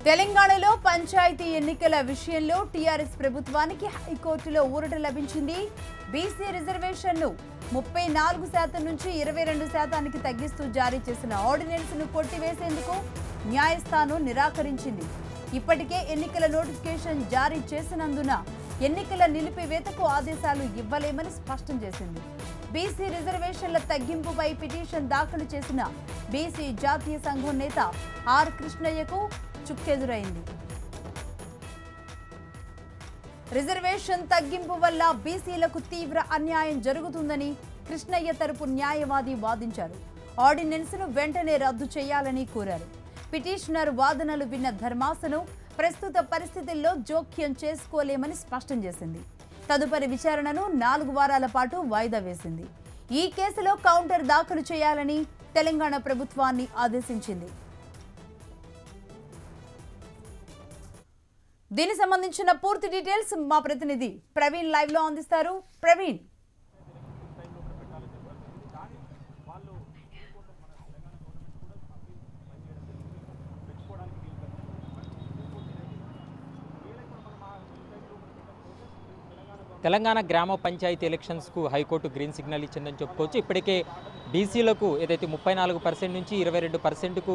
తెలంగాణలో పంచాయతీ ఎన్నికల విషయంలో టీఆర్ఎస్ ప్రభుత్వానికి హైకోర్టులో ఊరట లభించింది. బీసీ రిజర్వేషన్ను 34% నుంచి 22%కి తగ్గిస్తూ జారీ చేసిన ఆర్డినెన్స్ను కొట్టివేసేందుకు న్యాయస్థానం నిరాకరించింది. ఇప్పటికే ఎన్నికల నోటిఫికేషన్ జారీ చేసినందున ఎన్నికల నిలిపివేతకు ఆదేశాలు ఇవ్వలేమని స్పష్టం చేసింది. బీసీ రిజర్వేషన్ల తగ్గింపుపై పిటిషన్ దాఖలు చేసిన బీసీ జాతీయ సంఘం నేత ఆర్ కృష్ణయ్యకు చుక్కెదురైంది. రిజర్వేషన్ తగ్గింపు వల్ల బీసీలకు తీవ్ర అన్యాయం జరుగుతుందని కృష్ణయ్య తరపు న్యాయవాది వాదించారు. ఆర్డినెన్స్ను వెంటనే రద్దు చేయాలని కోరారు. పిటిషనర్ వాదనలు విన్న ధర్మాసనం ప్రస్తుత పరిస్థితుల్లో జోక్యం చేసుకోలేమని స్పష్టం చేసింది. తదుపరి విచారణను 4 వారాల పాటు వాయిదా వేసింది. ఈ కేసులో కౌంటర్ దాఖలు చేయాలని తెలంగాణ ప్రభుత్వాన్ని ఆదేశించింది. దీనికి సంబంధించిన పూర్తి డీటెయిల్స్ మా ప్రతినిధి ప్రవీణ్ లైవ్ లో అందిస్తారు. ప్రవీణ్, తెలంగాణ గ్రామ పంచాయతీ ఎలక్షన్స్కు హైకోర్టు గ్రీన్ సిగ్నల్ ఇచ్చిందని చెప్పుకోవచ్చు. ఇప్పటికే బీసీలకు ఏదైతే 34% నుంచి 22%కు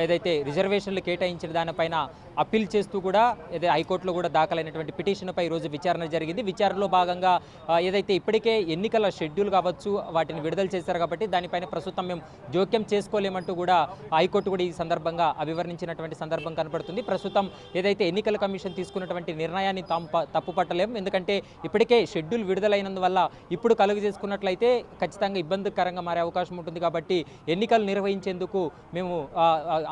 ఏదైతే రిజర్వేషన్లు కేటాయించిన దానిపైన అప్పీల్ చేస్తూ కూడా ఏదైతే హైకోర్టులో కూడా దాఖలైనటువంటి పిటిషన్పై ఈరోజు విచారణ జరిగింది. విచారణలో భాగంగా ఏదైతే ఇప్పటికే ఎన్నికల షెడ్యూల్ కావచ్చు వాటిని విడుదల చేశారు కాబట్టి దానిపైన ప్రస్తుతం మేము జోక్యం చేసుకోలేమంటూ కూడా హైకోర్టు కూడా ఈ సందర్భంగా అభివర్ణించినటువంటి సందర్భం కనపడుతుంది. ప్రస్తుతం ఏదైతే ఎన్నికల కమిషన్ తీసుకున్నటువంటి నిర్ణయాన్ని తప్పుపట్టలేం. ఎందుకంటే ఇప్పటికే షెడ్యూల్ విడుదలైనందువల్ల ఇప్పుడు కలుగు చేసుకున్నట్లయితే ఖచ్చితంగా ఇబ్బందికరంగా మారే అవకాశం ఉంటుంది. కాబట్టి ఎన్నికలు నిర్వహించేందుకు మేము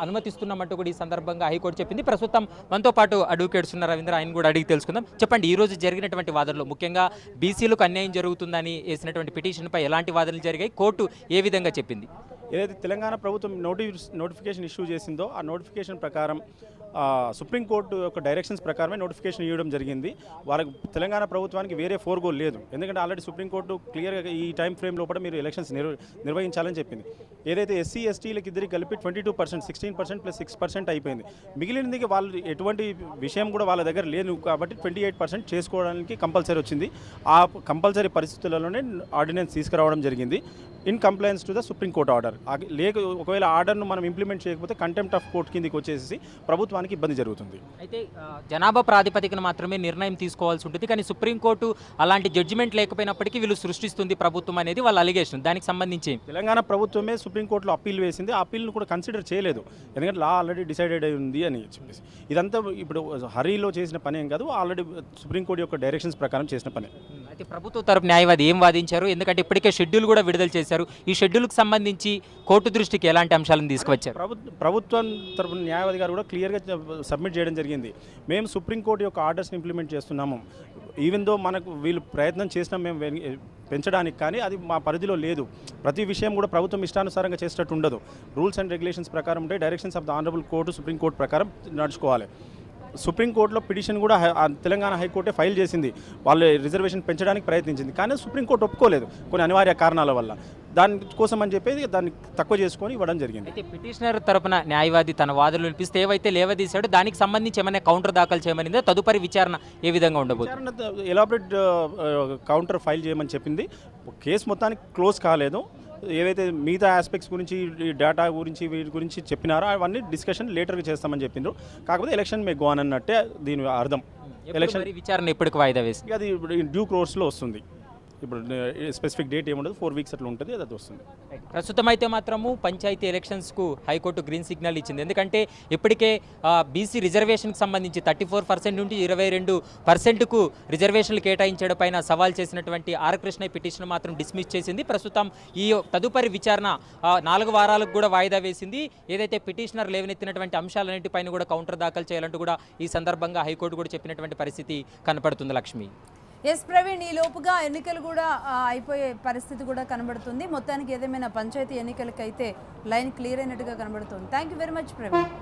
అనుమతిస్తున్నామంటూ కూడా ఈ సందర్భంగా హైకోర్టు చెప్పింది. ప్రస్తుతం మనతో పాటు అడ్వకేట్స్ ఉన్న రవీంద్ర, ఆయన కూడా అడిగి తెలుసుకుందాం. చెప్పండి, ఈ రోజు జరిగినటువంటి వాదనలో ముఖ్యంగా బీసీలకు అన్యాయం జరుగుతుందని వేసినటువంటి పిటిషన్పై ఎలాంటి వాదనలు జరిగాయి, కోర్టు ఏ విధంగా చెప్పింది? ఏదైతే తెలంగాణ ప్రభుత్వం నోటిఫికేషన్ ఇష్యూ చేసిందో ఆ నోటిఫికేషన్ ప్రకారం సుప్రీంకోర్టు యొక్క డైరెక్షన్స్ ప్రకారమే నోటిఫికేషన్ ఇవ్వడం జరిగింది. వాళ్ళకి తెలంగాణ ప్రభుత్వానికి వేరే ఫోర్గోల్ లేదు. ఎందుకంటే ఆల్రెడీ సుప్రీంకోర్టు క్లియర్గా ఈ టైం ఫ్రేమ్ లోపల మీరు ఎలక్షన్స్ నిర్వహించాలని చెప్పింది. ఏదైతే ఎస్సీ ఎస్టీలకు ఇద్దరికి కలిపి 22%, 16% ప్లస్ 6% అయిపోయింది. మిగిలినది వాళ్ళు ఎటువంటి విషయం కూడా వాళ్ళ దగ్గర లేదు కాబట్టి 28% చేసుకోవడానికి కంపల్సరీ వచ్చింది. ఆ కంపల్సరీ పరిస్థితులలోనే ఆర్డినెన్స్ తీసుకురావడం జరిగింది in compliance to the supreme court order. ఒకవేళ ఆర్డర్ను మనం ఇంప్లిమెంట్ చేయకపోతే కంటెంప్ట్ ఆఫ్ కోర్ట్ కిందకి వచ్చేసి ప్రభుత్వానికి ఇబ్బంది జరుగుతుంది. అయితే జనాభా ప్రాతిపదికన మాత్రమే నిర్ణయం తీసుకోవాల్సి ఉంటుంది. కానీ సుప్రీంకోర్టు అలాంటి జడ్జిమెంట్ లేకపోయినప్పటికీ వీళ్ళు సృష్టిస్తుంది ప్రభుత్వం అనేది వాళ్ళ అలిగేషన్. దానికి సంబంధించి తెలంగాణ ప్రభుత్వమే సుప్రీంకోర్టులో అప్పీల్ వేసింది. ఆ అప్పీల్ను కూడా కన్సిడర్ చేయలేదు. ఎందుకంటే లా ఆల్రెడీ డిసైడెడ్ అయి ఉంది అని చెప్పేసి ఇదంతా ఇప్పుడు హరీలో చేసిన పని ఏం కాదు, ఆల్రెడీ సుప్రీంకోర్టు యొక్క డైరెక్షన్స్ ప్రకారం చేసిన పని. అయితే ప్రభుత్వ తరపు న్యాయవాది ఏం వాదించారు? ఎందుకంటే ఇప్పటికే షెడ్యూల్ కూడా విడుదల చేశారు. ఈ షెడ్యూల్కి సంబంధించి కోర్టు దృష్టికి ఎలాంటి అంశాలను తీసుకువచ్చారు? ప్రభుత్వం తరపున న్యాయవాది గారు కూడా క్లియర్గా సబ్మిట్ చేయడం జరిగింది. మేము సుప్రీంకోర్టు యొక్క ఆర్డర్స్ని ఇంప్లిమెంట్ చేస్తున్నాము. ఈవెన్ దో మనకు వీళ్ళు ప్రయత్నం చేసినా మేము పెంచడానికి, కానీ అది మా పరిధిలో లేదు. ప్రతి విషయం కూడా ప్రభుత్వం ఇష్టానుసారంగా చేసేటట్టు ఉండదు. రూల్స్ అండ్ రెగ్యులేషన్స్ ప్రకారం ఉంటే directions of the honourable court supreme court ప్రకారం నడుచుకోవాలి. సుప్రీంకోర్టులో పిటిషన్ కూడా తెలంగాణ హైకోర్టే ఫైల్ చేసింది. వాళ్ళు రిజర్వేషన్ పెంచడానికి ప్రయత్నించింది, కానీ సుప్రీంకోర్టు ఒప్పుకోలేదు కొన్ని అనివార్య కారణాల వల్ల. దానికోసం అని చెప్పేసి దాన్ని తక్కువ చేసుకొని ఇవ్వడం జరిగింది. అయితే పిటిషనర్ తరపున న్యాయవాది తన వాదనలు వినిపిస్తే ఏవైతే లేవదీశాడో దానికి సంబంధించి ఏమైనా కౌంటర్ దాఖలు చేయమనిందో, తదుపరి విచారణ ఏ విధంగా ఉండబోతుంది? విచారణ ఎలాబరేట్ కౌంటర్ ఫైల్ చేయమని చెప్పింది. కేసు మొత్తానికి క్లోజ్ కాలేదు. ఏవైతే మిగతా ఆస్పెక్ట్స్ గురించి, డేటా గురించి, వీటి గురించి చెప్పినారో అవన్నీ డిస్కషన్ లేటర్గా చేస్తామని చెప్పిండ్రు. కాకపోతే ఎలక్షన్ మే గో అన్నట్టే దీని అర్థం. ఎలక్షన్ విచారణ ఎప్పటికి వాయిదా వేసి అది డ్యూ కోర్స్లో వస్తుంది. ఇప్పుడు స్పెసిఫిక్ డేట్ ఏముండదు, 4 వీక్స్ అట్లా ఉంటుంది, అది వస్తుంది. ప్రస్తుతం అయితే మాత్రము పంచాయతీ ఎలక్షన్స్కు హైకోర్టు గ్రీన్ సిగ్నల్ ఇచ్చింది. ఎందుకంటే ఇప్పటికే బీసీ రిజర్వేషన్కి సంబంధించి 34% నుండి 22%కు రిజర్వేషన్లు కేటాయించడం పైన సవాల్ చేసినటువంటి ఆర్ కృష్ణ పిటిషన్ మాత్రం డిస్మిస్ చేసింది. ప్రస్తుతం ఈ తదుపరి విచారణ 4 వారాలకు కూడా వాయిదా వేసింది. ఏదైతే పిటిషనర్ లేవనెత్తినటువంటి అంశాలన్నింటిపైన కూడా కౌంటర్ దాఖలు చేయాలంటూ కూడా ఈ సందర్భంగా హైకోర్టు కూడా చెప్పినటువంటి పరిస్థితి కనపడుతుంది. లక్ష్మి. ఎస్ ప్రవీణ్, ఈ లోపుగా ఎన్నికలు కూడా అయిపోయే పరిస్థితి కూడా కనబడుతుంది. మొత్తానికి ఏదేమైనా పంచాయతీ ఎన్నికలకైతే లైన్ క్లియర్ అయినట్టుగా కనబడుతుంది. Thank you very much Praveen.